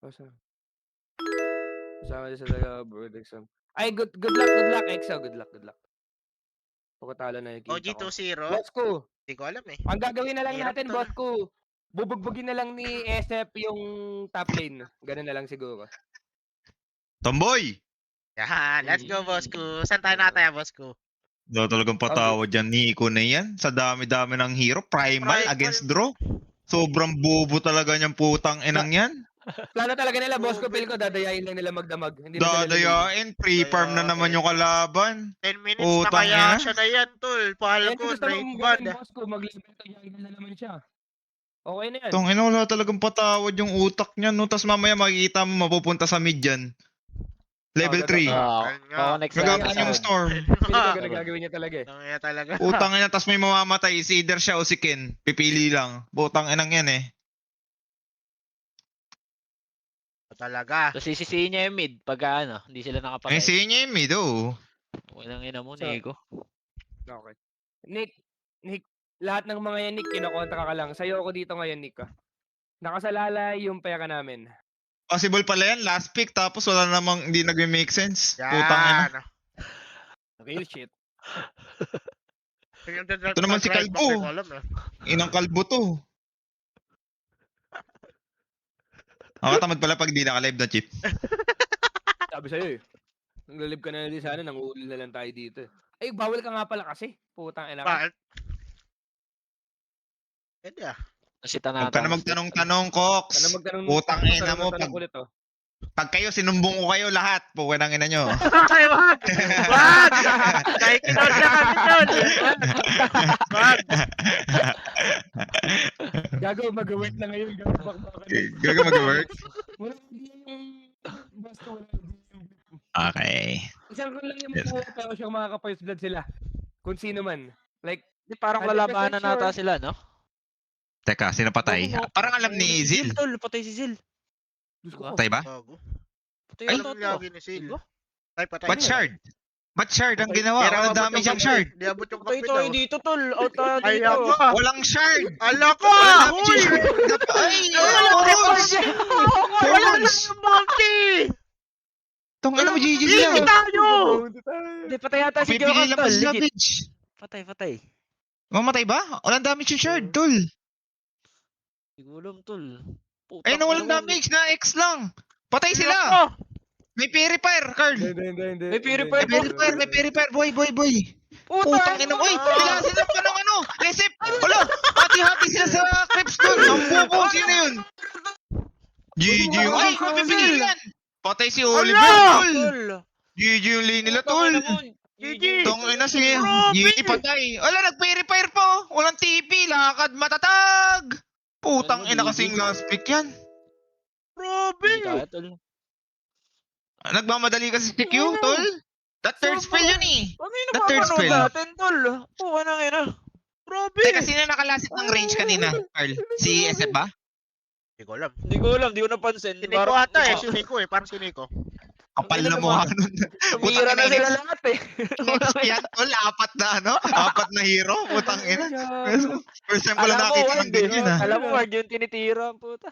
Basta kasama din sa taga board exam. Ay, good luck, EXO. Good luck. Pagkatalo nakikita ko. 2-0? Boss ko, Di ko alam eh. ang gagawin na lang Hirap natin, tol. boss ko, bubugbugin na lang ni SF yung top lane. Gano'n na lang siguro. Tomboy! Yan, let's go boss ko. Saan tayo nataya boss ko? Daw talagang patawad yan. Nico na yan. Sa dami-dami ng hero. Primal against draw. Sobrang bobo talaga niyang putang inang yan. Plano talaga nila, boss ko, feel ko, dadayain lang nila magdamag. Hindi na sila lilinis. Dadayain. Pre-farm na naman yung kalaban. 10 minutes na Utang kaya ina. siya na yan tol. Yan Pahal yung ko, gusto mong Drake gawin, Band. boss ko, mag-level to jungle na naman siya. Okay na yan. Tong ina, wala talagang patawad yung utak niya, no? Tapos mamaya makikita mo mapupunta sa mid yan. Level 3. Connect sa Gagawin yung storm. Feel ko ganun gagawin niya talaga eh. Tangina talaga. Utang ina, tapos may mamamatay. Is either siya o si Ken. Pipili lang. Butang inang yan eh. Talaga. So sisisihin niya yung mid pagka ano, hindi sila Ay, nakapatay. sige niya yung mid, oh. Walang ina mo, So- Nico. Okay. Nick, lahat ng mga yan, Nick, kinokontra ka lang. Sa'yo ako dito ngayon, Nick. Nakasalalay yung pera namin. Possible pala yan, last pick, tapos wala namang hindi nag-make sense. Utang ina. Yan. Real shit. Ito naman si Kalbo. Inang kalbo to. Nakatamad pala pag di naka-live na chip. Sabi sa'yo eh. Naglalib ka na din sana, nanguuli na lang tayo dito. Ay, bawal ka nga pala kasi. Putang ina ka. Bakit? Pwede ah. Si Huwag Tanata. ka na magtanong-tanong, Cox. Ano magtanong? Utang ina mo. Tanong ulit oh. Pag kayo, sinumbong ko kayo lahat. Pukin ang ina nyo. Ay, wag! Wag! Nakikinod na kami tol. Wag! Gago, mag-wait na ngayon. Gago, bakbakan. Gaga mag-work? Wala idea yung... Basta wala idea yung... Okay. Isang ko lang yung Yes. mga pero siyang makaka-first blood sila. Kung sino man. Like, Di parang 100% lalabanan nata sure. sila, no? Teka, sino patay? Oo, Parang alam ni Si Zil. Tol, patay si Zil. Diyos ko. Diba? Patay ba? Bago. Patay Ay, ata to. lagi ni Sil. Diba? Ay, patay. Ba't shard? Ba't shard ang ginawa? Pero Walang abot damage yung ang shard. Di abot yung Patay kapit tayo daw. dito, Tol. Out tayo Ay, dito. ako. Walang shard! Ala ko! Walang damage Huy! yung shard! Ay! Wala Horns! Wala Horns! na yung bounty! Tong ina mo, GG Easy sila. tayo! Hindi, patay ata si Pipili Gyokan, lang Tol. mas Legit. damage. Patay. Mamatay ba? Walang damage yung shard, tol. Hindi ko alam, Tol. Ay, na walang damage na X lang. Patay sila. Ako! May purifier, Carl. Hindi. May purifier May purifier. Boy. Puta, Putang ina mo. Uy, pilasin lang pa ng ano. Resip. Wala. Hati-hati sila sa clips doon. Ang bubo. Sino yun? GG. Ay, mapipigil yan. Patay si Oliver, tol. Tol. GG yung lane nila, tol. GG! Tong ina si Grabe. GG patay. Wala, nag-purifier pa. Walang TP. Lakad matatag. Putang ina kasing last pick yan. Hindi kaya, Grabe! Tol. Nagmamadali kasi si Q, tol. That third spell yun eh. Ano yung The third napapanood spell. natin, Tol? Puka na ina. Grabe! Teka, sino nakalasit ng range kanina, Carl? Si SF ba? Hindi ko alam. Hindi ko alam, di ko napansin. Si Nico ata eh. Si Nico eh. Parang si Nico. Kapal na mukha nun. Tumira na sila lahat eh. Next yan, tol. Apat na hero. Putang ina. First time ko lang Alam mo, nakita Ward ng ganyan eh. ah. Alam mo, Ward yung tinitira, puta.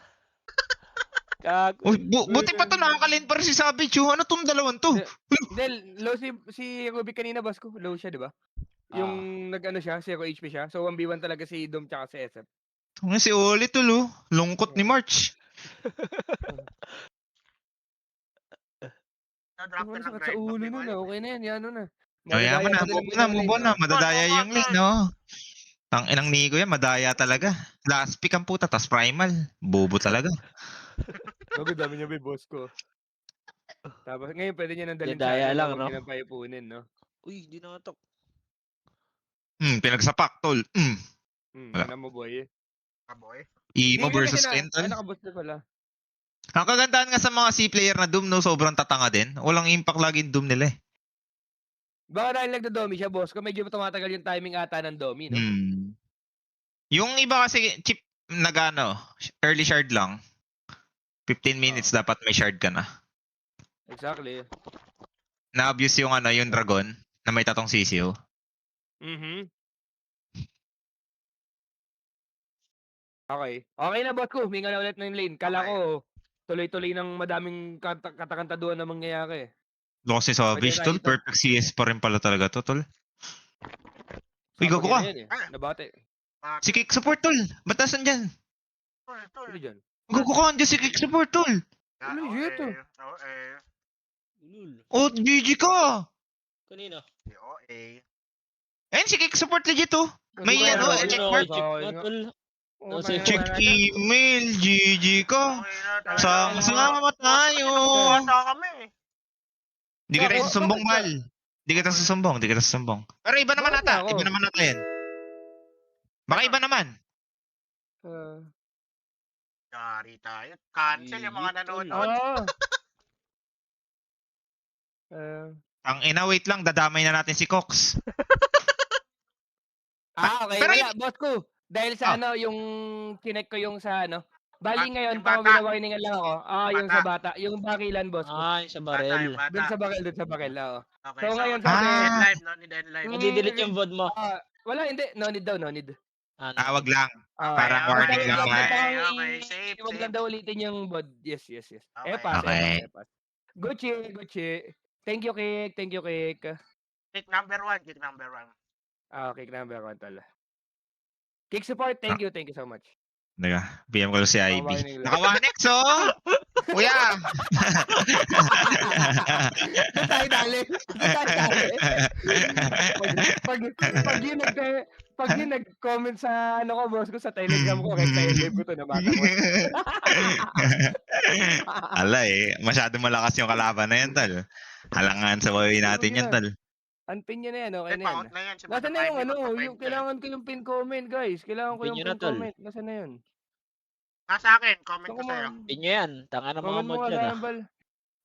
Kago. Uy, buti pa to, nakakalin pa rin si Savage. Ano tong dalawang to? Del, low si Ruby kanina, boss ko. Low siya, di ba? Yung nag-ano siya, 0 HP siya. So 1v1 talaga si Dom tsaka si SF. Si Oli tol, oh. Lungkot ni March. Na-drop Ano ka ng sakit sa drive ulo back, di ko nun alam na. Okay na yan, yan na. Kaya mo na, move on na. Madadaya Come on, yung lane, no? Tang inang Nico yan, madaya talaga. Last pick ang puta, tas primal. Bobo talaga. Bago dami niya may boss ko. Tapos ngayon pwede niya nang dalhin Dadaya lang, huwag no? niya nang paipunin, no? Uy, di nakatok. Pinagsapak, tol. Wala. Ano mo, boy? Kaboy. Emo Hindi versus kasi Ken, tol. Ay, nakaboss na pala. Ang kagandahan nga sa mga C-player na Doom, no, sobrang tatanga din. Walang impact lagi yung Doom nila eh. Baka dahil nagdo-domi siya, boss ko. Medyo tumatagal yung timing ata ng domi, no? Yung iba kasi, chip, nagano, early shard lang. 15 minutes dapat may shard ka na. Exactly. Na-abuse yung ano, yung dragon, na may tatong sisiyo. Okay. Okay na, boss ko. Huminga na ulit ng lane. Kala Okay. ko, tuloy-tuloy ng madaming katakantaduhan na mangyayari. Doon kasi Pwede Savage, tayo tol. dito. Perfect CS pa rin pala talaga to, tol. Uy, Sabog gago ka. yan eh. Nabate. Si Kick support, tol. Ba't nasan dyan? Ano dyan? Gago ka, andyan si Kick support, tol. Ano yun to? Ulul. Oh, GG ka. Kanina. Ayun, si Kick support legit, oh. May Hindi ko ano, alam. check Ano, mark. check Okay na, nga. tol. Oo, No, tangina, Check wala na. email, GG ka. Sama tayo. Di kita susumbong, Bakit Mal. Di kita susumbong, di kita susumbong. Pero iba naman Bakit ata. ako? Iba naman ata yan. Baka iba naman. Ah. Yari tayo. Cancel yung mga Legit, tol. nanonood. Ah. Ah. Ang ina, wait lang. Dadamay na natin si Cox. Okay, Pero wala, boss ko. Dahil sa Ah. ano, yung kinek ko yung sa ano. Bali Yung ngayon, bata. pang winawarningan lang ako. Yung Bata. sa bata. Yung bakilan, boss ko. Ah, yung sa Bata, barel. yung bata. Dun sa bakil, oo. Okay, So, ngayon, no sabi- need Ah. end live, no need end live. Mm. Madidelete yung VOD mo. Wala, hindi. No need daw, no need. Wag lang. Parang Okay, warning lang, okay, ah. okay, safe, Huwag safe. lang daw ulitin yung bod. Yes. Okay. Pass. Okay. Pass. Gucci. Thank you, Kik. Kick number 1, kick number 1. Kik number 1 tala. Kik support, thank you so much. Teka, PM ko lang si IB. Warning lang. Naka-1x, oh! Kuya! Doon tayo dali. Pag yung nag-comment sa ano ko, boss ko, sa Telegram ko, kaya live ko to na bata ko. Ala masyado malakas yung kalaban na yan, tal. Halangan sa way natin yan, tal. Unpin nyo na yan, okay May na yan. pa-out na yan. Nasaan na yung ano, yung kailangan ko yung pin comment, guys. Kailangan ko Pin yung nyo na, pin tol. comment. Nasaan na yun? Nasa akin, comment ko sa'yo. Pinyo yan. Tanga ng mga Comment mo mod nga yan sa ah. akin, Bal.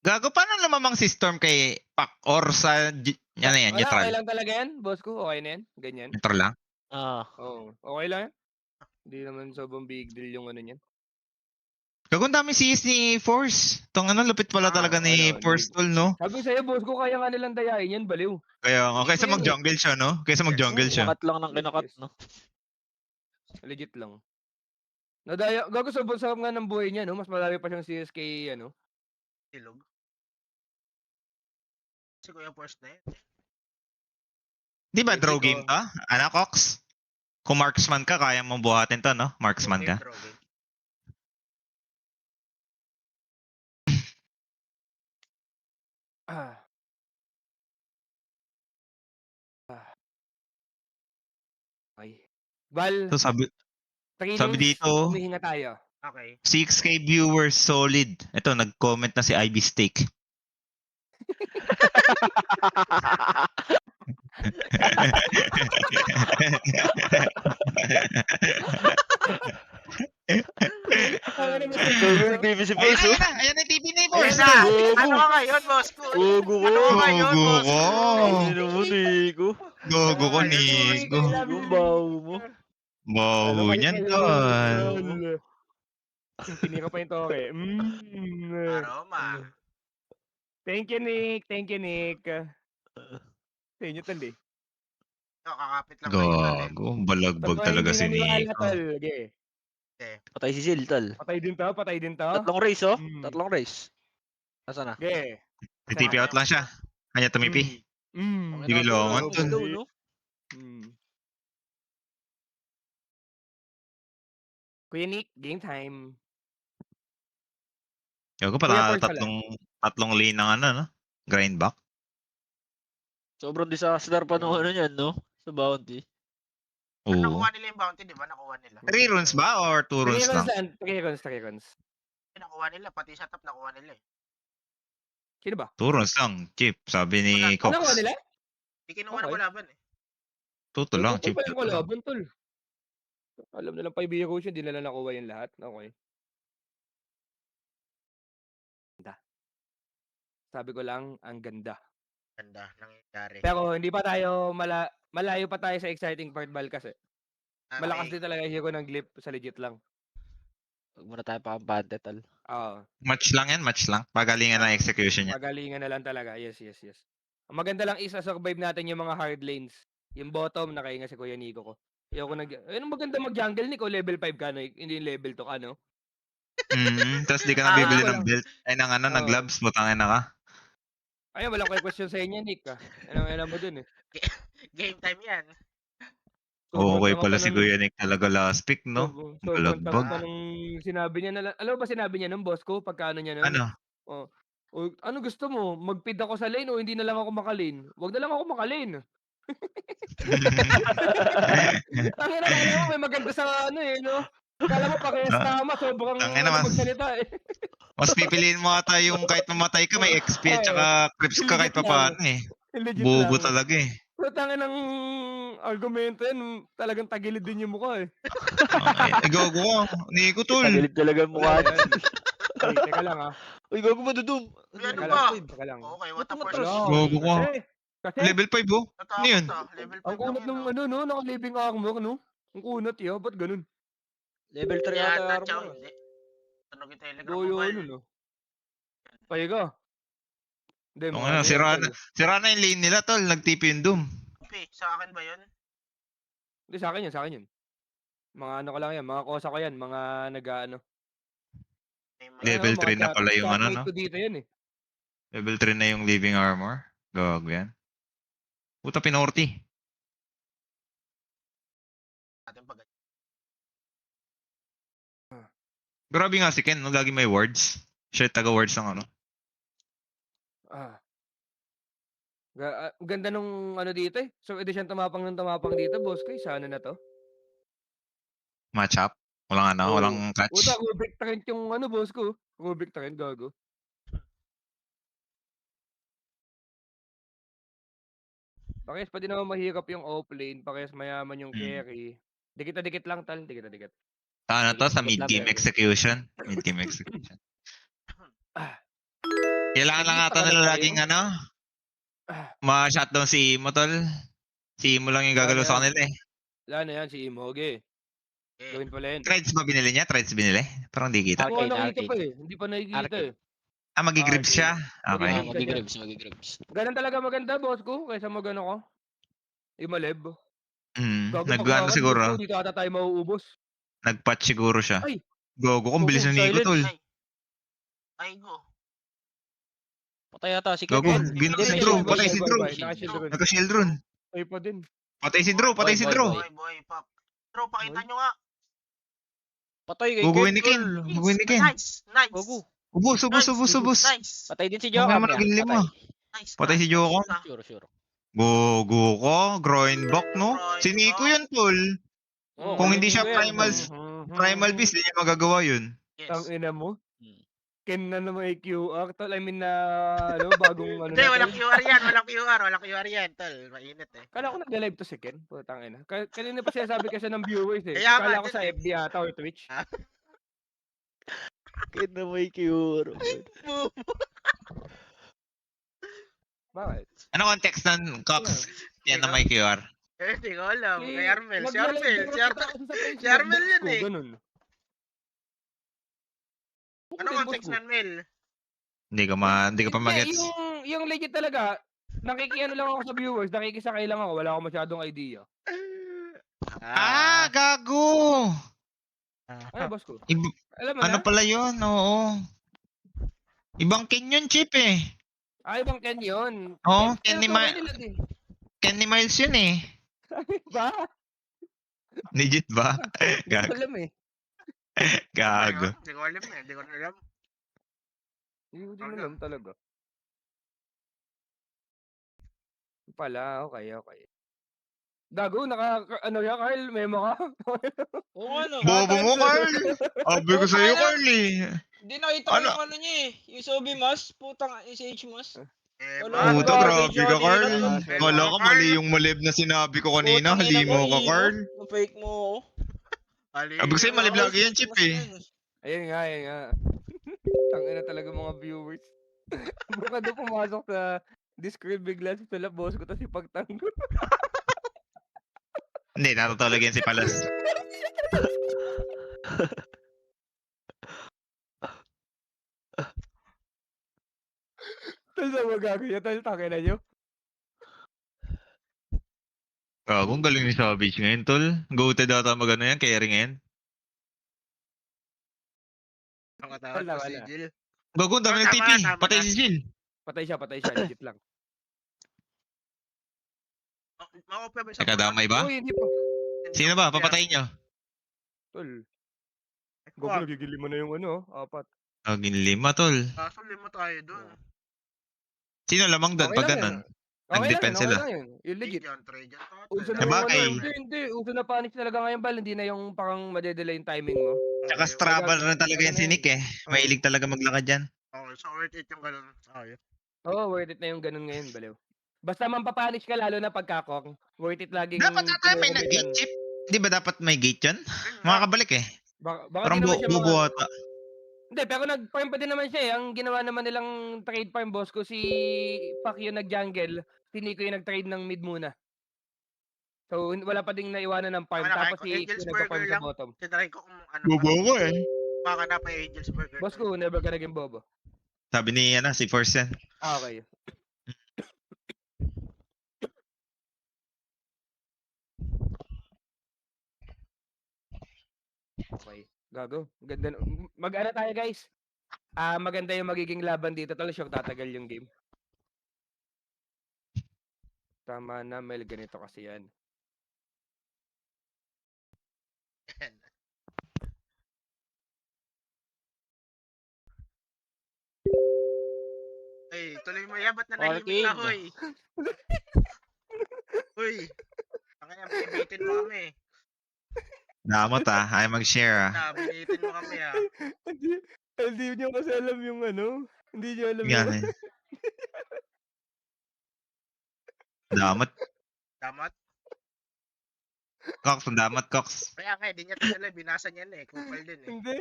Gago, paano lumamang si Storm kay Pak or sa, yan na yan, Wala, okay neutral? lang talaga yan, boss ko. Okay na yan. Ganyan. Neutral lang? Ah. Oo. Okay lang yan. Hindi naman sobrang big deal yung ano niyan. Gago, ang dami CS ni Force. Tong ano, lupit pala talaga ni ano, Force, tol, no? Sabi sa'yo, boss ko, kaya nga nilang dayain yan, baliw. Kaya, kaysa Hindi ko yan, mag-jungle siya, no? Kaysa mag-jungle siya. Kinakat lang ng kinakat, no? Legit lang. Nadaya, gago sa sarap nga ng buhay niya, no? Mas marami pa siyang CSK, ano? Silog. Si Kuya Force na yun. Di ba, Pwede draw ko. game to? Ano, Cox? Kung marksman ka, kaya mong buhatin to, no? Marksman ka. Draw game. Ah. Okay. Bal, So, sabi 3 sabi lanes, dito, humihinga tayo. Okay. 6K viewers, solid. Ito, nag-comment na si IB Steak. Sobrang TV si Ayan, Force, oh. ayan na TV ni Ayun Force. na! Gogo. Ano ka ngayon, boss ko? Gogo ko. Ano ka ngayon, Gogo boss ko. Hindi naman, Nico. Gogo ko, Nico. Yung baho mo. Bawo niyan, tol. Tinira pa yung toke. Aroma. Thank you, Nick. Sa inyo, tol, eh. Ito, kakapit lang kayo dun, eh. Gago, balagbag Pag talaga hindi si naniwala, Nico. tol, okay. Patay si Zil, tol. Patay din to. Tatlong race, oh. Mm. Tatlong race. Nasaan na? Okay. TP out lang siya. Kanya tumipi. Mm. Hindi ko longan, tol. Daw, no? Mm. Kuya Nick, game time. Gago, Kuya pala Force pala. tatlong lane ng ano, no? Grind back. Sobrang disaster pa nung ano yan, no? Sa bounty. Oo. Nakuha nila yung bounty, di ba? Nakuha nila. 3 runes ba or 2 runes lang? 3 runs. Nakuha nila, pati sa top nakuha nila eh. Sino ba? 2 runes lang, Chip. Sabi ni Cox. Ano ko nila? Hindi kinuha na Okay. kalaban eh. Tuto lang, Chip. Tuto Tuto pa lang. lang tol. Alam nilang 5 heroes yun, di nila nakuha yung lahat. Okay. Ganda. Sabi ko lang, ang ganda. Ganda, nangyayari. Pero hindi pa tayo, malayo pa tayo sa exciting part, Bal, kasi. Malakas din talaga yung hero ng Glip sa legit lang. Huwag muna tayo pakampante, tol. Oo. Match lang yan, match lang. Pagalingan ng execution niya. Magalingan na lang talaga. Yes. Ang maganda lang is survive natin yung mga hard lanes. Yung bottom, nakainga si Kuya Nico ko. Ayoko maganda mag-jungle, Nico. Level 5 ka, no? Hindi level 2 ka, no? Tapos di ka na Ah, bibili wala. ng belt. Ay, ng ano, ng Oo. gloves. Butangin na ka. Ayun, walang question sa inyo, Nick, ah. Anong alam mo dun, eh. Game time yan. Sobrang Okay tanga pala pa si nun. Kuya Nick talaga last pick, no? Sobrang tanga Balagbag. pa nung sinabi niya alam mo ba sinabi niya nun, boss ko, pagka ano niya nun? Ano? Oh, "Oh, ano gusto mo, mag-feed ako sa lane o hindi na lang ako maka-lane? 'Wag na lang ako maka-lane." Tangina, akala mo may maganda sa ano, eh, 'no? Akala mo parehas Ah, tama, sobrang Tangina, ano magsalita, eh. mas pipiliin mo ata yung kahit mamatay ka, may XP at Oo, saka creeps ka kahit legit lang, papaano eh. legit Bobo lang. talaga eh. Putangin ng argumento yan, talagang tagilid din yung mukha, eh. Gago ka. Nico, tol. Tagilid talaga ang Wala mukha na niya. yan. Ay, teka lang, ah. Uy, gago madudum. Uy, ano Teka ba? lang, teka lang. Okay, what a Ba't first. tumatras? Gago ka. Kasi Level 5 oh. Ano yun? Natakot ah. Level 5 ang lang kunat yun ng ah. ano 'no, naka-living armor 'no? Ang kunat, ba't ganun? Level 3 Kaya ata yung ata, tsaka armor. hindi. Tunog yung Telegram Boyo mobile. nun, 'no? Pahiga. Hindi, Yung mga ano, ano yan, tol. sira na yung lane nila, tol. Nag-TP yung Doom. Okay, sa akin ba yun? Hindi, sa'kin yun. Mga ano ko lang yan, mga kosa ko yan, mga nag-aano. May Level Ayan, mga 3 na pala yung ano, chatmate no? ko dito yan, eh. Level 3 na yung living armor. Gago yan. Puta, pinorti. ating pag Grabe nga si Ken, no? Lagi may words. Siya yung taga-words ng ano. Ah. Ganda nung ano dito, eh. So, edi siyang tumapang dito, boss ko, eh, sa ano na 'to? Matchup. Walang ano, walang Oo. Puta, catch. Rubik Trent yung ano, boss ko. Rubik Trent, gago. Parehas pa din naman mahirap yung offlane, parehas mayaman yung Hmm. carry. Dikit na dikit lang, tal, dikit na dikit. Ano to? Sa Dikit lang, mid-game pero. execution. Mid-game execution. Ah, Kailangan lang nag-iisa ata ka na nila tayo? laging ano, Ah, ma-shutdown si Imo, tol. Si Imo lang yung wala na gagalaw sa yan. kanila eh. Wala na yan, si Imoge. Gawin pala yan. Threads ba binili niya? Threads binili? Parang di kita. Hindi ko Arcane, nakita arcane. pa, eh. Hindi pa nakikita, Arcane. eh. Magi-gribs Arcane. siya? Okay. Mag-i-gribs ka dyan. Magigribs. Ganun talaga maganda, boss ko, kaysa mag-ano ko. Imaleb. Gago Nag-ano pag-uwakan, boss siguro, ko, dito ata tayo mauubos. nag-patch siguro siya. Ay! Gogo, kung bilis Gogo, ng Nico, silence. tol. Ay, go. Patay yata si Ken. Gogo, Ken, gino Ken, si Ken, Drew. Ken, Patay si Drew. Naka-shield run. Naka-shield run. Ay pa din. Patay si Drew, patay si Boy, Drew. boy. Boy, pak. Bro, pakita Boy. nyo nga. Patay kay Guguin Ken. ni Ken. Tol. Guguin ni Ken. Nice, nice. Gogo. Ubus. Nice. Patay din si Okay Jokam naman, niya. naging lima. Patay. Nice Patay ka, si Joko. nice ka. Sure. Gogo ko. Groinback, no? Si Nico yun, tol. Oo, Kung galing hindi din siya ko yan, primal beast, hindi niya magagawa yun. Ang Yes. ina mo. Hmm. Ken na naman may QR, tol. I mean na, ano, bagong ano Hindi, na, walang tol. QR yan. Walang QR yan, tol. Mainit eh. Kala ko nagla-live to si Ken. Putang ina. Kanina pa sinasabi kasi ng viewers, eh. Kaya nga, Kala ko din sa eh. FB ata or Twitch. Ken na may cure. Bakit? Ano context ng Cox? Yan na may QR. Hindi ko alam. Kay Armel. Si Nagla-live Armel. ako Si kita Armel. kasi sa Facebook, Si Armel boss yun, ko, eh. ganun. Ano Boss context ko. ng Mel? Hindi ka pa Hindi, magets. yung legit talaga, nakikiano lang ako sa viewers, nakikisakay lang ako, wala akong masyadong idea. Gago! Ano, boss ko? Ib- Alam mo ano na? pala yun? Oo. Ibang Ken yun, Chip eh. Ibang Ken yun. Oo, Pero Ken tunay nila din. ni Miles yun eh. Ba? Legit ba? Hindi ko Gago. alam, eh. Gago. Hindi ko alam eh. Hindi ko alam. Hindi ko din alam talaga. Pala, okay. Gago, ano yan, Carl? Memo ka? Oo nga no. Bobo mo, Carl! Sabi ko sa'yo, Carl eh. Hindi nakita ko Ano? yung ano niya eh. Yung Sobi Mas. Putang SH Mas. Eh, Wala, ba? Puta, garbage grabe ka, yun kanina, Carl. tol. Kala ka mali yung malib na sinabi ko kanina. Putang ina Halimo ka, Imo. Carl. Fake mo ako. Sabi ko sa'yo, malib lagi yan, Chip eh. Ayun nga. Tangina talaga mga viewers. Baka doon pumasok sa Discord bigla si Philip, boss ko, tapos ipagtanggol. Hindi, natutulog yan si Palas. Tapos ang magagawin tapos tangina nyo. Kung galing ni Savage ngayon, tol. Goated ata magano yan, carry ngayon. Makatakot Wala, ko si wala. Jill. Gogo, dami ng Tama, TP. tama Patay na. si Jill. Patay siya, legit lang. Maka-open ba sa Teka, damay ba? Uy, hindi pa. Sino ba? Papatayin nyo? Tol, Ikaw, gogo nagigili mo na yung ano, 4. Tawagin 5, tol. kaso lima tayo dun. Sino lamang doon Okay pag lang ganun? yun. Okay lang Nag-defend yun, okay sila. lang yun. Yung legit. Trade yan, Uso total. na yung ano, Sabagay. hindi. Uso na punish talaga ngayon, Bal. Hindi na yung parang madedelay yung timing mo. Tsaka Strabal na talaga Ano yan na si yun? Nick eh. Mahilig talaga maglakad yan. Okay, so worth it yung ganun. Okay. Oo, worth it na yung ganun ngayon, baliw. Basta mampapunish ka lalo na pagkakong, worth it laging Dapat ata may kinukumitan. nag-gate chip. Di ba dapat may gate yun? Makakabalik eh. Baka Parang di naman siya bobo ata. Hindi, pero nag-farm pa din naman siya eh. Ang ginawa naman nilang trade farm, boss ko, si Pac yung nag-jungle, si Nico yung nag-trade ng mid muna. So, wala pa ding naiwanan ng farm. Wala, Tapos kung si Angel's Q nagpa-farm Burger sa lang. bottom. Tinry ko kung ano Bobo pa. ko eh. Baka na pa yung Angel's Burger. Boss ko, never ka naging bobo. Sabi ni si Force yan. Ah, okay. Okay. Gago. Ganda. Mag-ano tayo, guys? Maganda yung magiging laban dito. Talo siya, tatagal yung game. Tama na, Mel. Ganito kasi yan. Ay, tuloy mo yan. Ba't All nanahimik na, king. hoy? Uy. Ang kaya, binibitin mo kami. Damot ayaw mag-share Binibitin mo kami Hindi nyo kasi alam yung ano. Hindi nyo alam Yan yung... eh. Damot. Damat? Cox, ang damot Cox. Kaya nga, di niya tinala. Binasa niya na eh. Kupal din eh. Hindi.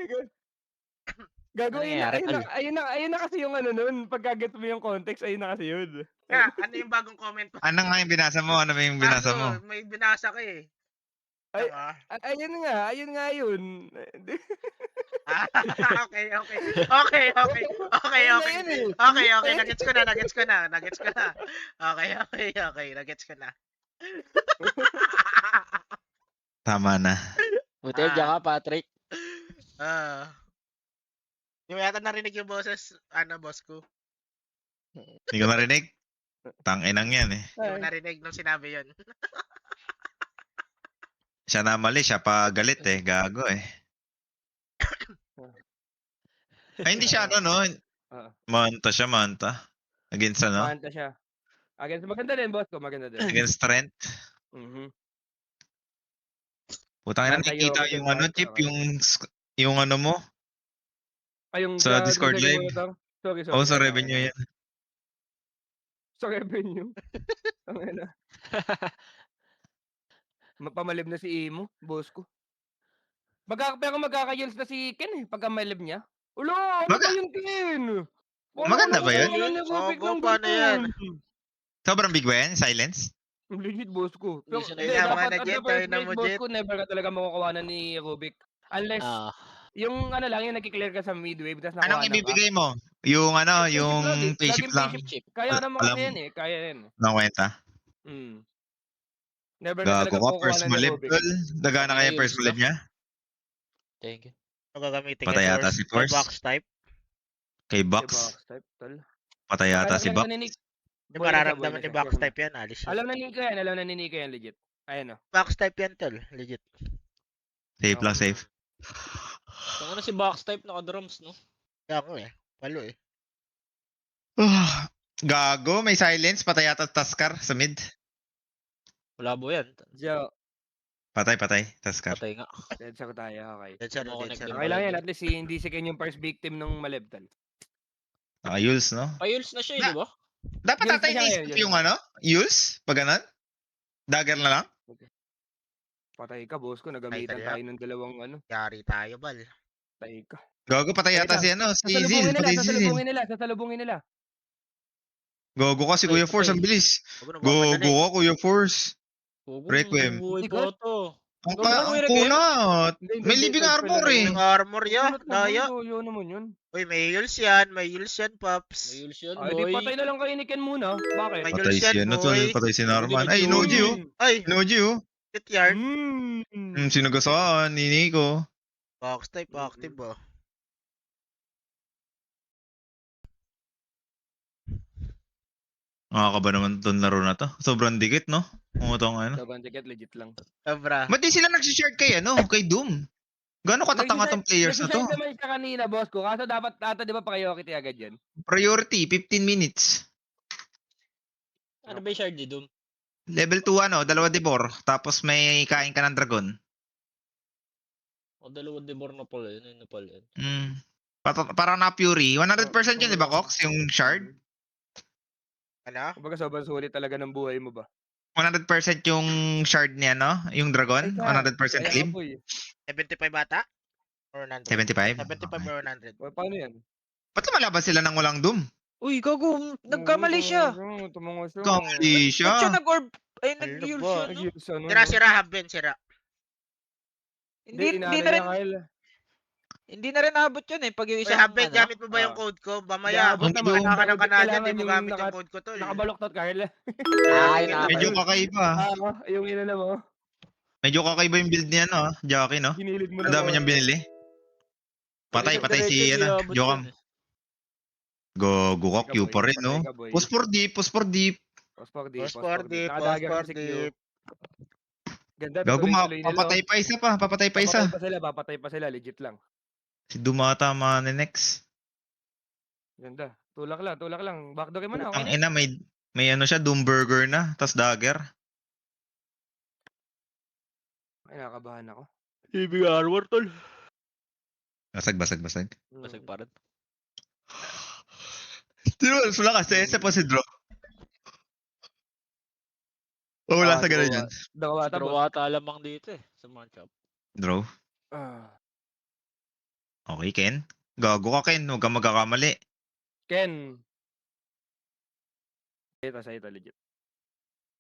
Gago, Ano nangyari, tol? ayun na kasi yung ano nun. Pagkaget mo yung context, ayun na kasi yun. Kaya, ano yung bagong comment mo? Ano nga yung binasa mo? Ano ba yung binasa Kaso, mo? may binasa ka eh. Ay, Tama. ayun nga yun. Okay. Okay. Ayun na yun eh. Okay. Nagets ko na. Okay. Nagets ko na. Tama na. Buti dyan ka, Patrick. Yung yata narinig yung boses, boss ko. Hindi ko marinig. Tanginang yan eh. Yung narinig nung sinabi yun. Siya na mali, siya pa galit eh. Gago eh. Ay, hindi siya ano, no? Manta siya, manta. Against ano? Manta siya. Against, maganda din, boss ko. Maganda din. Against strength. Mhm. Putang ina, Manta nakikita yun, yung manta, ano, Chip, okay. yung ano mo. Yung Sa Discord live. Sorry. Oo, sa Okay. revenue yan. Sa revenue. Ang ina. Mapamalib na si Imo, boss ko. Pero magkaka-yields na si Ken eh, pagka malib niya. Ulo, ano ba yun, Ken? Maganda ba yun? Paano yan? Sobrang big ba yan? Silence? Legit, boss ko. Pero, Listen, hindi, kailangan dapat na at jet, the first tayo na place, mo, boss jet. ko, never ka talaga makukuha ni Rubik. Unless, yung ano lang, yung nagki-clear ka sa mid-wave, tapos Anong nakuha ka. ibibigay mo? Yung ano, Spaceship yung lagi, spaceship laging lang. Chip. Kaya naman Alam kasi yan eh, kaya yan. ng kwenta. Never ka Gago talaga ka, kukuha first na ni malib, Rubik. tol. Dagana kaya Ayos first malib ka. niya? Thank you. Ano gagamitin Patay yata si Force. Box type? Kay Box Box. type, tol. Patay yata si Box. Yung mararamdaman ni box type yan, alis siya. Alam na ni Nico yan, legit. Ayan o. Box type yan, tol. Legit. Safe lang, safe. Kung ano si box type, naka-drums, no? Kaya ako eh. Palo eh. Gago, may silence. Patay yata Taskar sa mid. Malabo yan. Joe, Patay. Taskar. Patay nga. dead sa ko tayo, okay. Dead siya, Ano dead siya. connected? Okay lang yan, at least hindi si Ken yung first victim ng malib, tol. Ayos, no? Payuls na siya, di ba? Dapat Yules tatay na siya ni ngayon, yung ano? Yules? Pag ganun? Dagger na lang? Patay ka, boss ko. Nagamitan Patay tayo ng dalawang ano. Yari tayo, bal. Patay ka. Gago, patay Wait yata lang. si ano? Si Zil. Patay si Zil. Sasalubungin nila. Gago ka si Kuya Force, ang bilis. Gago ka, Kuya Force. Requiem. Buhay Hindi pa to. Ang Gago ka, Kuya kunat. Hindi, May living armor eh. Yung armor ya, daya. Yun naman yun. Uy, may heals yan, Paps. Payuls yun, Ay, di boy. patay na lang kayo ni Ken muna. Bakit? May Patay Jules yan, si ano tol, boy. patay si Norman. Ay, Hindi, Noji oh. Ay, Noji oh. hit yard. Sinagasaan ni Nico. Box type, active ba? Nakakaba naman tong laro na to. Sobrang dikit, no? Umutong ano. Sobrang ticket, legit lang. Sobra. Ba't di sila nagsishare kay ano? Kay Doom? Gano'ng katatanga tong players na to? Nag-decide naman siya kanina, boss ko. Kaso dapat ata, di ba, priority agad yan? Priority, 15 minutes. Ano ba yung shard ni Doom? Level 2 ano, 2 debor. Tapos may kain ka ng dragon. O dalawang debor na pala yun. Yun na pala yun. Parang na Fury. 100% yun, di ba, Cox? Yung shard? Ano? Kumbaga sobrang sulit talaga ng buhay mo ba? 100% yung shard niya, no? Yung dragon? 100% Kaya claim? nga po eh. 75 bata? Or 100? 75? 75 or 100? O, paano yan? Ba't lumalaban sila ng walang Doom? Uy, gago. Nagkamali siya. Tumungo siya. Kamali Ba't siya siya. nag-orb? Ay, Ano nag-heal ba? siya, no? Nag-use ano, Sira, no? sira, Haben, sira. Hindi Inaalala na rin, niya, Kyle. hindi na rin abot yun eh. Pag yung Uy, isang, Haben, ano, gamit mo ba yung code ko? Mamaya, Abot Ang naman. medyo- wala ka ng Abot Canadian, kailangan di mo yung gamit yung code ko, tol. Nakabaloktot, Kyle. Ay, Medyo nakaka- kakaiba. Yung inano mo. Medyo kakaiba yung build niya, no? Jackie, no? Ginilid mo Ang dami niyang binili. Patay Diretso si, hindi ano, abot Jokam. yun eh. Go ka, Patay Q ka, pa boy. rin, no? Patay ka, boy. Push for deep, push for deep. Post for deep, Post for deep, Nakadagar post for kasi Q. deep. Ganda, Gago, tuloy-tuloy nila. papatay pa isa pa, papatay pa isa. Papatay pa sila, legit lang. Si Dumata next. Ganda. Tulak lang. Backdoorin mo na, okay Ang na. ina, may ano siya, Doom Burger na, tas dagger. Ay, nakakabahan ako. Ibig armor, tol. Basag. Basag pa rin. Sino, sula ka, sa pa si Draw. O wala sa ganun yan. Dawata, boss. Drawata lamang dito eh. Sa matchup. Draw. Ah. Okay, Ken. Gago ka, Ken. Huwag kang magkakamali. Ken. Sa ito, legit.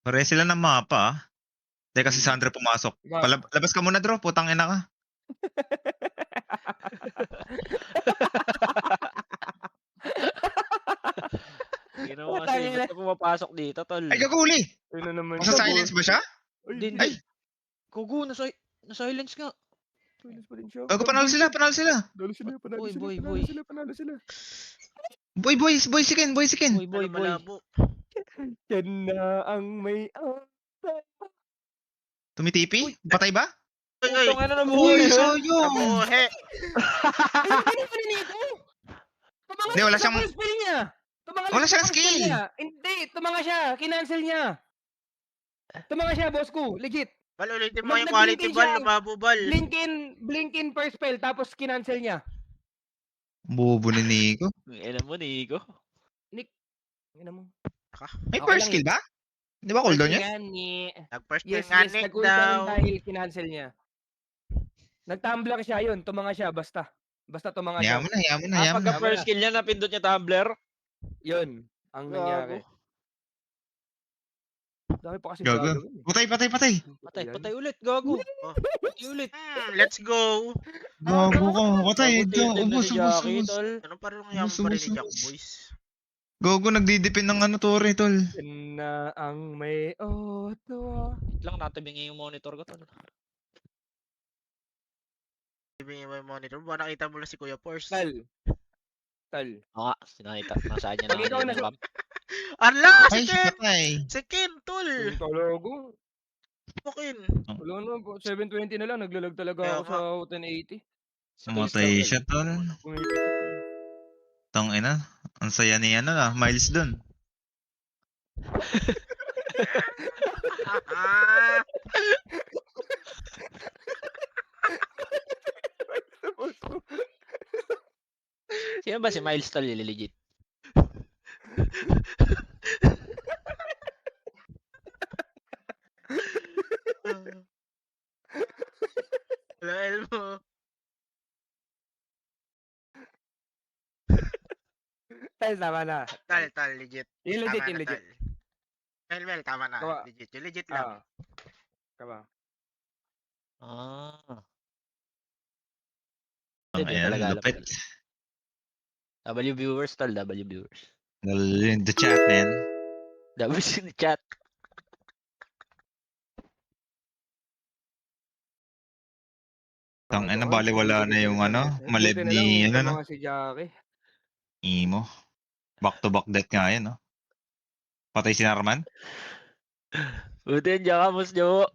Pare sila ng mapa, ah. Dahil kasi Sandra pumasok. Gago. Labas ka muna, Draw. Putang ina ka. Hindi naman Putang kasi, ina. ba't ka pumapasok dito, tol? Ay, gaguli! Ano naman. Masa-silence ba siya? Hindi, Ay! Kugu, na-silence nga. Silence pa rin siya. Gago, panalo sila. Panalo sila, Boy, boy, panalo sila. Boy si Ken. Boy, Ano boy. malabo? Ken na ang may... Tumitipi? Patay ba? Uy, uy. Putong ano na buhay yun? sayang! Kabuhe. Hindi, wala siyang- Wala siyang skill. Hindi, tumanga siya. Kinancel niya. Tumanga siya, boss ko. Legit. Bal, ulitin mo yung Nag-blinkin quality ball, siya. lumabo bal. Blinkin first spell, tapos kinancel niya. Bobo ni Nico. Ina mo, Nico. Ina mo. May Okay first lang skill ba? Di ba cooldown niya? Nag-first Yes, nga yes, Nick nag-cooldown daw. dahil kinancel niya. Nag-tumbler siya yun, tumanga siya, basta. Basta tumanga siya. Hayaan mo na. Pagka first kill niya, napindot niya tumbler. Yun, ang nangyari. Dami pa kasi Gago. gagawin eh. Patay. Patay ulit, gago. Oh. Patay ulit. Let's go. Gago ka. Patay. Gago, tilted na si Jackie, tol. Ano parang yaman pa rin ni Jack Boys? Gago, nagdidepend ng ano, Tore, tol. Yan na ang may oto. Wait lang, natabingi yung monitor ko, tol. Ibigay mo yung monitor. Ba nakita mo lang si Kuya Force? Tal. Oo nga, sinakita. Nasaan niya Pag ikaw na nasa- yung cam. Ala! Si Ay, Ken! patay. Si Ken, tol! Yung talago. Pukin. Wala na, 720 na lang. Naglalag talaga Kaya ako sa 1080. Matay siya, tol. Pumipitik ko. Tang ina. Ang saya niya na, Miles dun. Sino ba si Miles, tol? Legit. Wala, mo. Tal, tama na. Tal, legit. Yung legit, Tama yung na, legit. Tal. Well, tama na. Kawa. Legit. Yung legit lang. Ah. Kaba. Ang Hindi ina, talaga alam lupit. W viewers, tol. W viewers. In the chat, man. W in the chat. Tang ina, baliwala na yung ano, malib ni, ano, no? Mga si Jackie. Imo. Back to back death nga yan, no? Patay si Narman. Buti yan dyan ka, Boss Jo.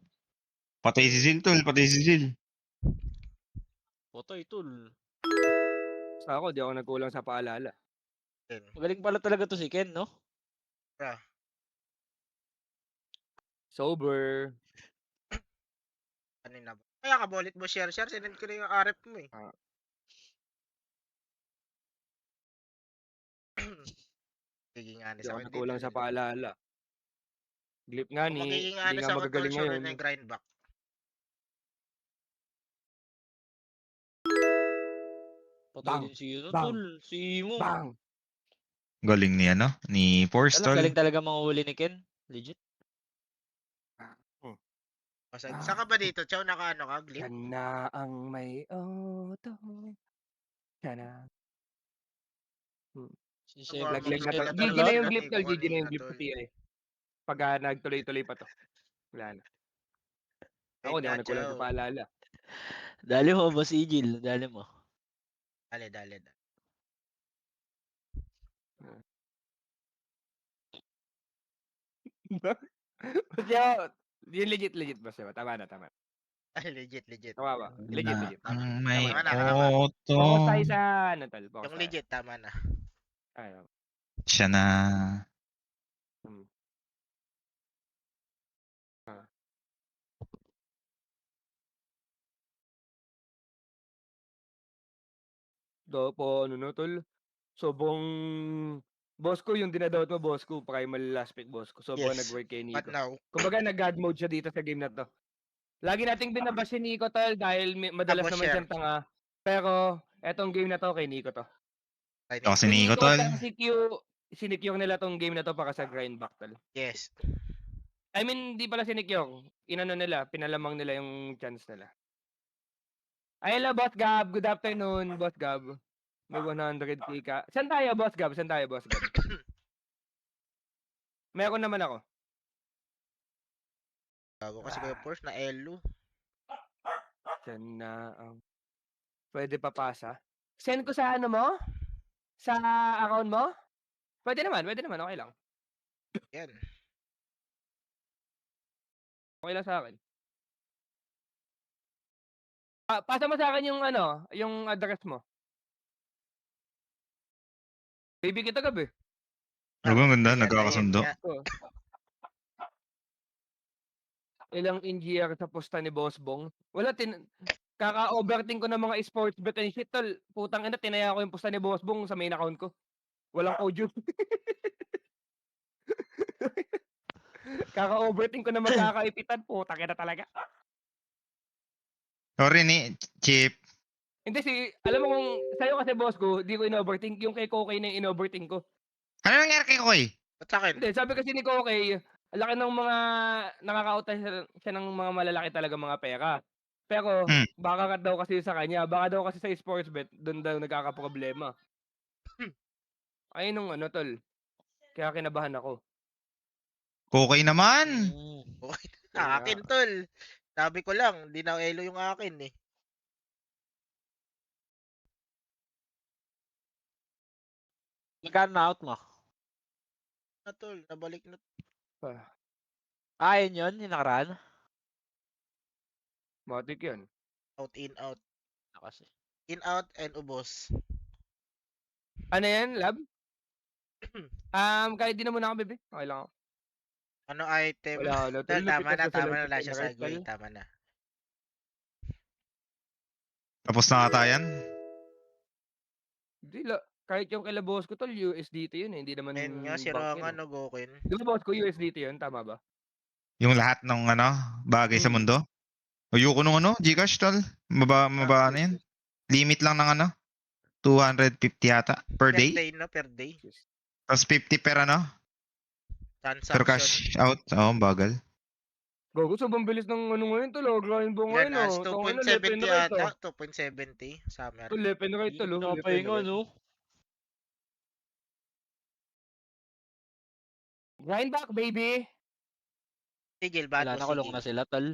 Patay si Zil, tol. Patay si Zil. Potay, tol. Sa ako, di ako nagkulang sa paalala. Yun. Magaling pala talaga to si Ken, no? Sober. Kanina ba? Kaya ka bolit mo share. Sinend ko na yung RF mo eh. Ah. Magiging honest Di ako ako nagkulang dito. sa paalala. Glip nga Kung ni, magiging hindi honest nga ako, tol, magagaling sure ngayon. na yung grind back. Potay Bang! din si, ano, Bang! tol. Si Imo. Bang! Galing ni ano, ni Force, tol. Galing talaga manguhuli ni Ken. Legit. Saan ka ba dito? Chow, naka-ano ka? Glip? Yan na ang may auto. Yan na. Si Warm Seven up Laglag na lang to. kita, GG tol. na yung Laglag glip ko tol. GG na kanina, yung glip tol. sa TI. Pag nagtuloy-tuloy pa to. Wala na. Ako, Wait di ako nga, nagkulang sa Chow. paalala. Dali mo, Boss Igil. Dali mo. Dale. Basta, yung legit basta. Tama na. Legit. Tama ba? Legit. Ang may Tama na. auto. Focus tayo sa, ano tol? Focus Yung tayo. legit, tama na. Ayun. Siya na. Po, ano na tol? Sobrang boss ko yung dinadoubt mo, boss ko, primal last pick, boss ko. Sobrang Yes. nag-work kay But Nico. now, Kumbaga nag-god mode siya dito sa game na to. Lagi nating binabash si Nico tol dahil madalas Abo naman share. siyang tanga. Pero etong game na to kay Nico to. I Ito need kasi Si to- Nico, Nico tol. at si Q, sinicure nila tong game na to para sa grind back tol. Yes. I mean, di pala sinicure. Inano nila, pinalamang nila yung chance nila. Ay, hello, Boss Gab. Good afternoon, Boss Gab. May 100k ka. Saan tayo, Boss Gab? Meron naman ako. Bago kasi kayo first na Elu. Saan na pwede papasa? Send ko sa ano mo? Sa account mo? Pwede naman, okay lang. Yan. Okay lang sa akin. Pasa mo sa akin yung ano, yung address mo. Baby kita gabi. Ang ganda, Ayan, nagkakasundo. ayan nga. Oh. Ilang NGR sa posta ni Boss Bong. Wala, kaka-overthink ko ng mga sports bet and shit, tol. Putang ina, tinaya ko yung posta ni Boss Bong sa main account ko. Walang audio. Kaka-overthink ko na magkakaipitan. Putang ina talaga. Sorry ni Chip. Hindi alam mo kung sa'yo kasi boss ko, di ko in-overthink. Yung kay Kokay na in-overthink ko. Ano nangyari kay Koy? Ba't sa akin? Hindi, sabi kasi ni Kokay, laki ng mga, nakakauta siya ng mga malalaki talaga mga pera. Pero, baka daw kasi sa kanya, baka daw kasi sa sports bet, doon daw nagkakaproblema. Ayun nung ano tol. Kaya kinabahan ako. Kokay naman. Akin, tol. Sabi ko lang, di na Elu yung akin eh. Magkano na out mo? Tol, nabalik na. Yun yun, yung nakaraan. Matik yun. Out, in, out. Kasi. In, out, and ubos. Ano yan, lab? Kahit di na muna ako, bebe. Okay lang ako. Ano item? Wala, ano, Tol, tama na, sa wala siya right, segue. tol. Tama na. Tapos na ata yan. Hindi, kahit yung kila boss ko tol, USDT yun eh. Hindi naman Ayun nga, si bank Ronga, yun eh. no, Gokin. Di ba boss ko, USDT yun? Tama ba? Yung lahat ng ano, bagay sa mundo. Ayoko nung ano, Gcash, tol. Maba ano yan. Limit lang ng ano. 250 yata per Per day. day, no? Per day. Tapos 50 per ano. Per Transaction. cash out. Oo, bagal. Gago, sobrang bilis ng ano ngayon tol. Grind mo Yan, ngayon as oh. Tangina, left and 2.70 right ata. oh. 2.70. Summer. Tol, left and right tol. Hindi Oh. na pahinga, no? Grind back, baby! Tigil, bad Wala mo, na, kulong na sigil. sila, tol.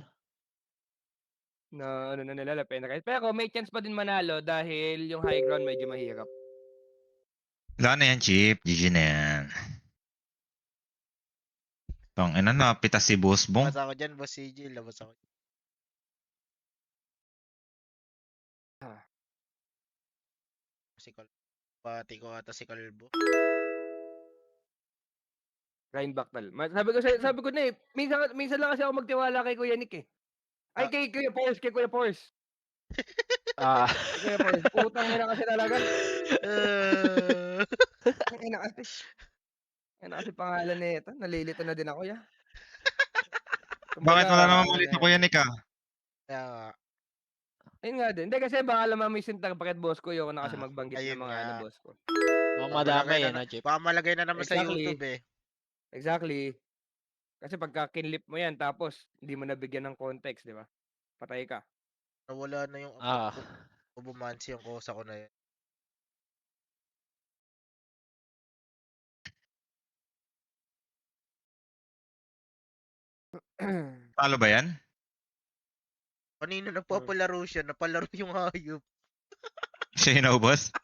Na ano na nila, left and right. Pero may chance pa din manalo dahil yung high ground medyo mahirap. Wala na yan, Chip. GG na yan. Tangina na, pitas si Boss Bong. Labas ako dyan, Boss CJ. Labas ako. Ah. Si Pati ko ata si Kalbo. Grind back tal. Sabi ko na eh, minsan lang kasi ako magtiwala kay Kuya Nick eh. Ay, Ah. kay Kuya Force, kay Kuya Force. Ah. Kay Kuya Force. Putang ina kasi talaga. Ang ina kasi. Ano kasi pangalan nito? Nalilito na din ako ya. Bakit wala naman ano ulit na ako yan. yan, Nika? Kaya nga. Ayun nga din. Hindi kasi baka alam mo yung bakit boss ko, ayoko na kasi Ah, magbanggit ayun ng mga nga. boss ko. Baka Baka madamay malagay eh, na, no, Chip? baka malagay na naman sa Exactly. YouTube eh. Exactly. Kasi pagka kinlip mo yan, tapos hindi mo nabigyan ng context, di ba? Patay ka. Nawala na yung Ah. bumansi yung kosa ko na yun. Talo ba yan? Kanina nagpapalaro siya, napalaro yung hayop. Siya inaubos?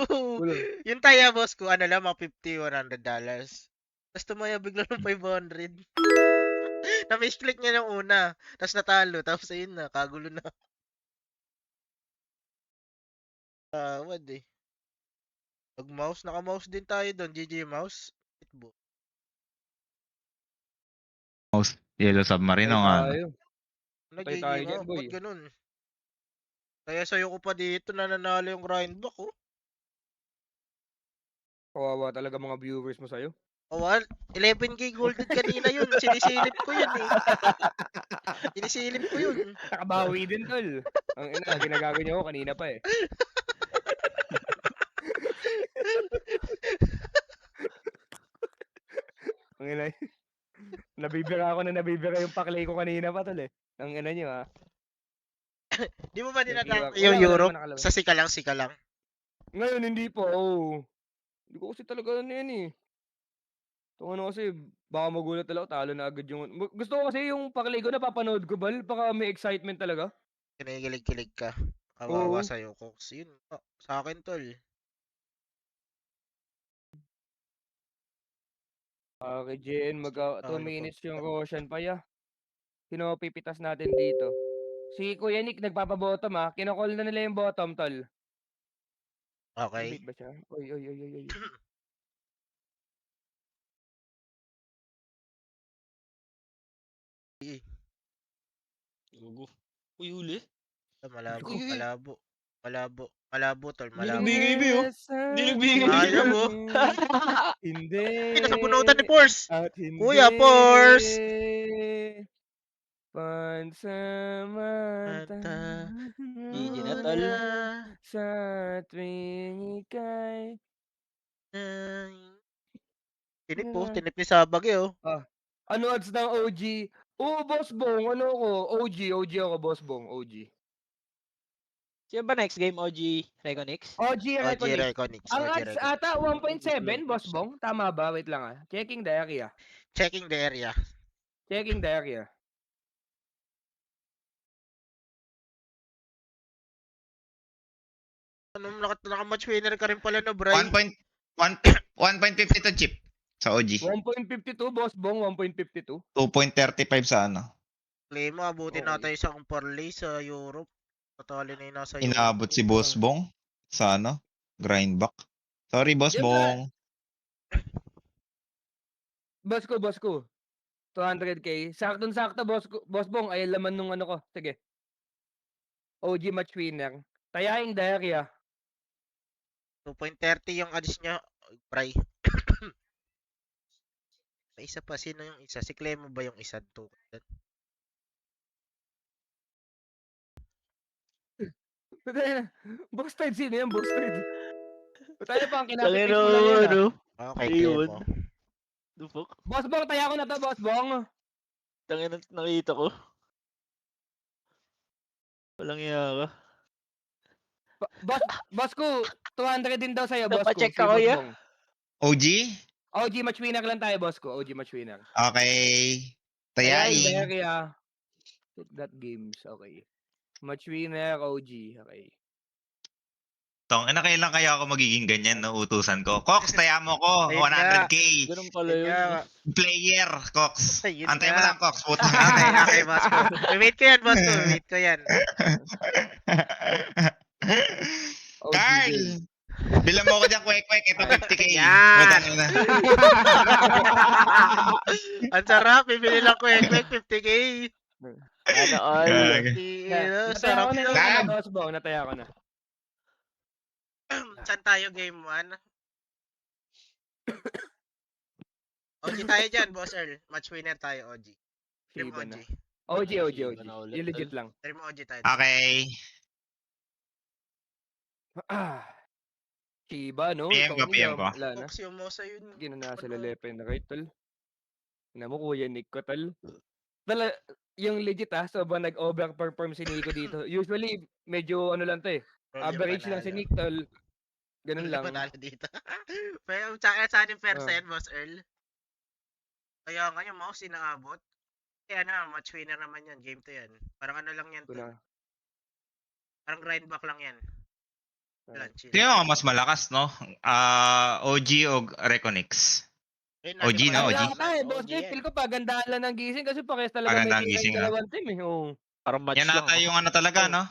Oo. Ulo. Yung taya boss ko, ano lang, mga $50, $100. Tapos tumaya bigla ng 500. Na-misclick niya yung una. Tapos natalo. Tapos ayun na, kagulo na. Tawad eh. Naka-mouse din tayo doon. GG mouse. Hitbo. Most Yellow Submarine o nga. tayo. Ano Patay GG tayo mo? dyan, boy. Ba't ganun? Kaya sa'yo ko pa dito nananalo yung grindback oh. Kawawa talaga mga viewers mo sa'yo. Oh, 11K golden kanina yun. Sinisilip ko yun eh. Sinisilip ko yun. Nakabawi din, tol. Ang ina, ginagago niyo ako kanina pa eh. Ang ina, nabibira yung paklay ko kanina pa, tol eh. Ang ina niyo ah. Di mo ba dinadaan Wala, yung wala Europe? naman nakalabas. Sa sika lang. Ngayon, hindi po. Oh. Hindi ko kasi talaga ano yan eh. Ito ano kasi, baka magulat talaga, talo na agad yung... Gusto ko kasi yung paklay ko, napapanood ko, bal. Baka may excitement talaga. Kinikilig-kilig ka. Oo. Kawawa sa'yo, Cox. Yun, sa akin, tol. Okay, Jen, 2 Talo pa. minutes yung Roshan pa ya. Sino pipitas natin dito? Si Kuya Nick nagpapabottom ah. Kinocall na nila yung bottom, tol. Okay. Bait ba siya? Oy. Gugu. Uy, huli. Malabo, Uy, uy. malabo, tol. Hindi Malabo. nagbigay ba yun? Hindi nagbigay Ayaw yun. mo. Hindi. Pinasabunutan ni Force. At hindi. Kuya, Force. Pansamantala GG na, tol. sa tuwing ika'y Tinip ni Sabag eh, oh. ano ads ng OG? Oo, Boss Bong, ano ko? OG ako, Boss Bong, OG. Sino ba next game? OG Reconix? OG OG Reconnect. Reconnix. Ang OG ads Reconnix. ata 1.7, Boss Bong? Tama ba? Wait lang ah. Checking the area. Checking the area. Checking the area. Ano, naka-match winner ka rin pala no, Bray. 1.52 chip sa OG. 1.52, Boss Bong, 1.52. 2.35 sa ano. Play mo, abutin Okay. natin isang parlay sa Europe. Patali na yung nasa Europe. Inaabot si Boss Bong sa ano. Grindback. Sorry, Boss Yan Bong. Boss ko. 200k. Saktong-sakto, Boss Bong. Ay, laman nung ano ko. Sige. OG match winner. Tayaing the area. 2.30 yung odds niya, Bray. May isa pa. Sino yung isa? Si Clemo ba yung isa? Boosted, sino yan? Boosted. Tayo pa ang Tangin kinapit na mo lang yan ah. ano. Okay, Ayun. Clemo. The fuck? Boss Bong, taya ko na to, Boss Bong. Tangin na nakita ko. Walang iya ka. Boss ko, 200 din daw sa'yo, boss ko. Napacheck Si ako Boss ya. Bong. OG? OG match winner lang tayo, boss ko. OG match winner. Okay. Tayaing the Tayaing. area. Check that games. Okay. Match winner, OG. Okay. Tong, kailan kaya ako magiging ganyan, no? Utusan ko. Cox, taya mo ko. Ayun nga. 100k. Ganun pala Yun yun. nga. Player, Cox. Ayun Antay mo nga. lang, Cox. Puta. Okay, okay, boss ko. Wait ko yan, boss ko. Wait ko yan. Oh, Carl! GG. Bilang mo ko dyan, kwek-kwek. Ito, 50k. Yan. Putang ina. Ang sarap. Bibili lang ko 50k. Ano all? Gag. Nataya Sarap ko na yung yun. ano, boss bong. Nataya ko na. Saan tayo game 1? OG tayo dyan, boss Earl. Match winner tayo, OG. Stream Shiba OG. na. OG. Shiba na ulit, Yung legit lang. Stream OG tayo. Okay. Ah. Shiba, no? PM ko, Ikaw, PM ko. Wala na. Fox yung mosa yun. Gina sila lepe na right, tol. Tingnan mo, Kuya Nick ko, tol. Dala, yung legit sobrang nag-overperform si Nico dito. Usually, medyo ano lang to eh. Average lang si Nick, tol. Ganun lang. Panalo dito. Pero sa ating percent, boss Earl. Kaya nga yung mouse inaabot. Kaya na, match winner naman yan. Game to yan. Parang ano lang yan. Wala. Parang grind back lang yan. Wala, chill. Tingnan mo mas malakas, no? OG o Reconix. Ayun, OG natin na, pa- OG. Wala tayo, boss. OG Nick, yan. feel ko pagandahan lang ng gising kasi pares talaga Pagandahan may gising, gising dalawang team eh. Oo. Parang match Yan lang. ata yung ano talaga, no?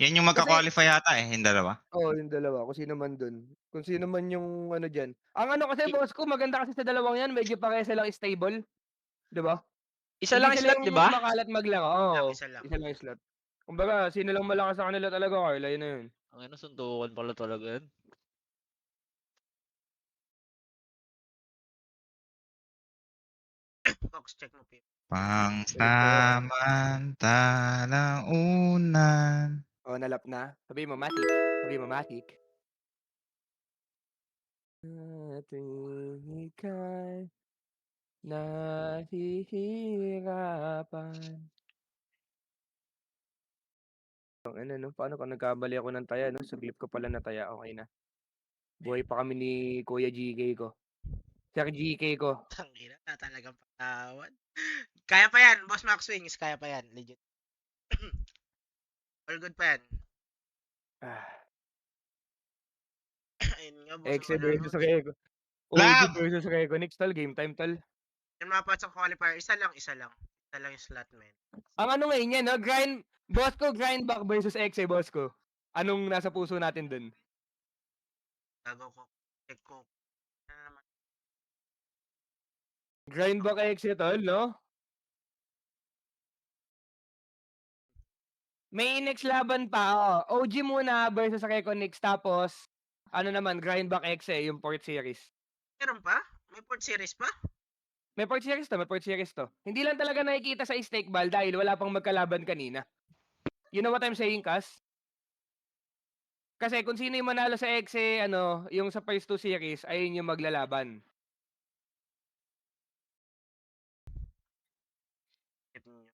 Yan yung magka-qualify yata eh, yung dalawa. Yung dalawa. Kung sino man dun. Kung sino man yung ano dyan. Ang ano kasi, boss ko, maganda kasi sa dalawang yan, medyo pares lang stable. Diba? Isa lang Hindi sila slot, yung di ba? makalat maglaro. Oo. Isa lang. Isa lang yung slot. Kumbaga, sino lang malakas sa kanila talaga, Carl. Ayun na yun. Ang ina, suntukan pala talaga yun. Fox, check mo, Pip. Pang samantalang unan. Nalap na. Sabi mo, Matik. Sabi mo, Matik. Ating ikay nahihirapan. Ano, no? Paano kung nagkamali ako ng taya, no? Suglip ko pala na taya, okay na. Buhay pa kami ni Kuya GK ko. Sir GK ko. Tangina na talagang patawan. Kaya pa yan, Boss Max Wings. Kaya pa yan, legit. All good pa yan. Ah, Ayun nga, Boss Exe Manalo. versus Rego. Lab! OG versus Rego. Next tol, game time tol. Yung mga sa qualifier, isa lang. Isa lang yung slot, man. Ang ano ngayon yan, no? Boss ko, grind back versus Exe, boss ko. Anong nasa puso natin dun? Gago ko. Check ko. Ano naman? Grind back Exe, tol, no? May next laban pa, OG muna versus Reconix, tapos, ano naman, grind back Exe, yung port series. Meron pa? May port series pa? May port series to. Hindi lang talaga nakikita sa stake ball dahil wala pang magkalaban kanina. You know what I'm saying, Kas? Kasi kung sino yung manalo sa Exe, yung sa first 2 series, ayun yung maglalaban. Check niyo.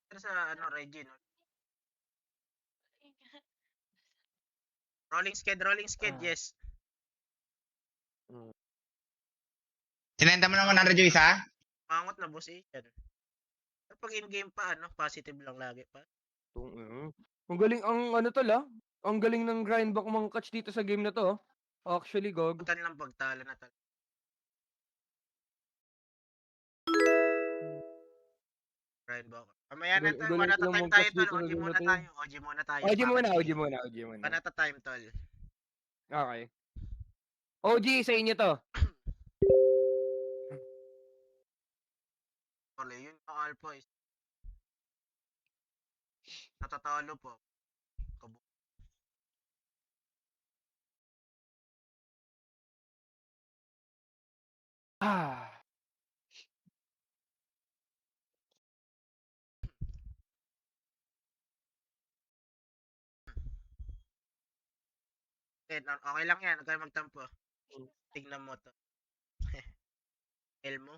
Pero sa Reggie, no? Rolling sked, yes. Sinenda mo ng 100 yung isa? Mangot na boss eh. Yan. Pero pag in-game pa, positive lang lagi pa. Ang galing, ang galing ng grind back mga catch dito sa game na to. Actually, gog. Butan lang pagtalo na talaga. Grind back. Mamaya na tayo, one at a time tayo, tol. OG muna tayo. OG muna. One at a time, tol. Okay. OG, sa inyo to. Tol, yun yung alpha is. Natatalo po. Ah. Okay lang yan, huwag kayo magtampo. Tignan mo to. Elmo.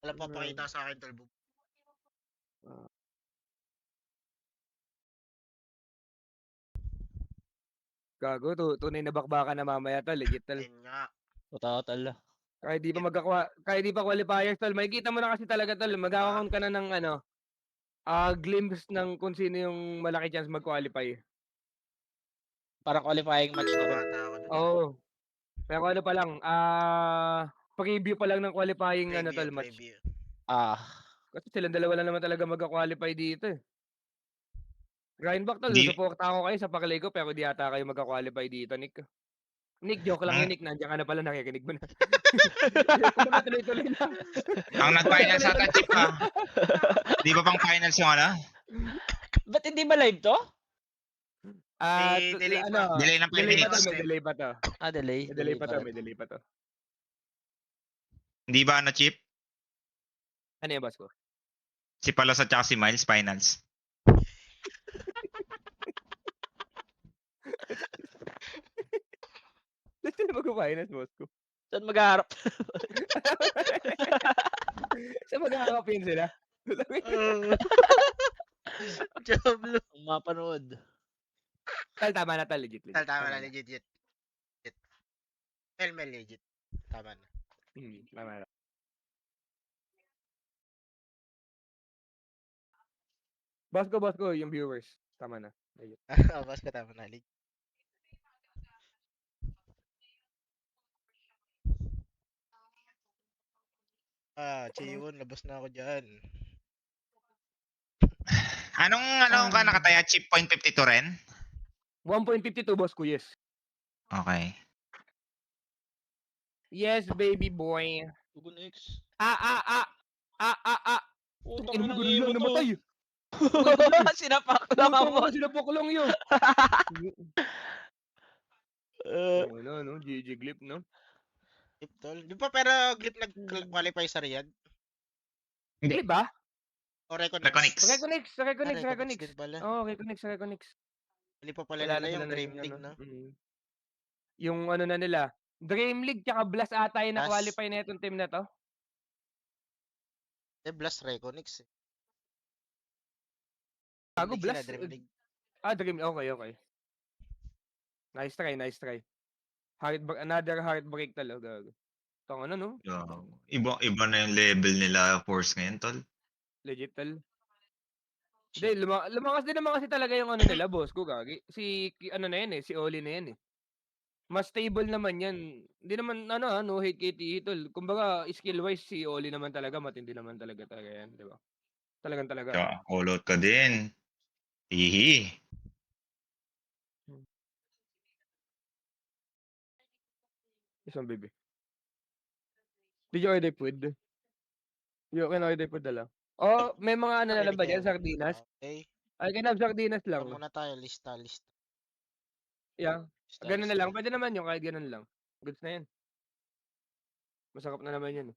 Wala pa pakita sa akin, tol. Gago, tunay na bakbakan na mamaya to, legit tol. Ayun nga. Total. Kahit di pa qualifiers tol, makikita mo na kasi talaga tol, mag-account ka na ng glimpse ng kung sino yung malaki chance mag-qualify. Parang qualifying match na rin. Bata ako dun. Oo. Pero ano pa lang, preview pa lang ng qualifying ano Preview, tol match. preview. Kasi silang dalawa lang naman talaga magka-qualify dito eh. Grindback tol, Di- susuporta ako kayo sa pakilay ko pero di ata kayo magka-qualify dito, Nick. Nick, joke lang Ang- yun, Nick. Nandiyan ka na pala, nakikinig mo na. Kumbaga tuloy-tuloy lang. Ang nag-finals ata, Chip, ha? Di ba pang finals yung ano? Ba't hindi ba live to? May delay pa. Delay ng 5 delay pa to, minutes. may delay pa to. Delay. May delay pa to, may delay pa to. Hindi ba ano, Chip? Ano yung boss ko? Si Palos at saka si Miles, finals. Saan sila mag-finance, boss ko? Saan maghaharap? Saan magkakapin sila? Jablo. Ang mapanood. Tal, tama na tal, legit. Tama na, legit. Mel, legit. Tama na. Tama na. Boss ko, yung viewers. Tama na. Legit. Bas ka tama na, legit. Chiwon, labas na ako dyan. Anong ka nakataya, Chip? 0.52 rin? 1.52, boss ko, yes. Okay. Yes, baby boy. Tugon X. Tung Utang ina na mo, ng ganun imo lang to. namatay. Sinapak lang Putang ako. ina, sinapok ko lang yun. Eh, Ano, no? GG Glip, no? Glip, tol. Di ba pero Glip nag-qualify sa Riyadh? Hindi. Glip ba? O Reconnect? Reconnect. Reconnect. din pala. Oo, Reconnect. Hindi pa pala Wala nila na yung sila Dream naging League, ano. no? Yung ano na nila. Dream League tsaka Blast ata yung Blast. na-qualify na itong team na to. Blast Reconnect eh. Bago League sila, Blast. Dream League. Dream okay. Nice try. Another heartbreak talaga. Tong ano, no? Iba na yung level nila force ngayon, tol. Legit tal. Hindi, lumakas din naman kasi talaga yung ano nila, boss ko, gagi. Ano na yan eh, si Oli na yan eh. Mas stable naman yan. Hindi naman, no hate kay Titol. Kumbaga, skill-wise, si Oli naman talaga, matindi naman talaga yan, di ba? Talaga. Tsaka, all out ka din. Hihi. Isang baby. Did you order food? You can order food na lang. Oh, may mga ano na lang ba dyan, sardinas? Okay. Ay, can have sardinas Ito lang. muna tayo, lista. Yeah. Lista, Ganun na lista. lang. Pwede naman yung kahit ganun lang. Goods na yan. Masarap na naman yun.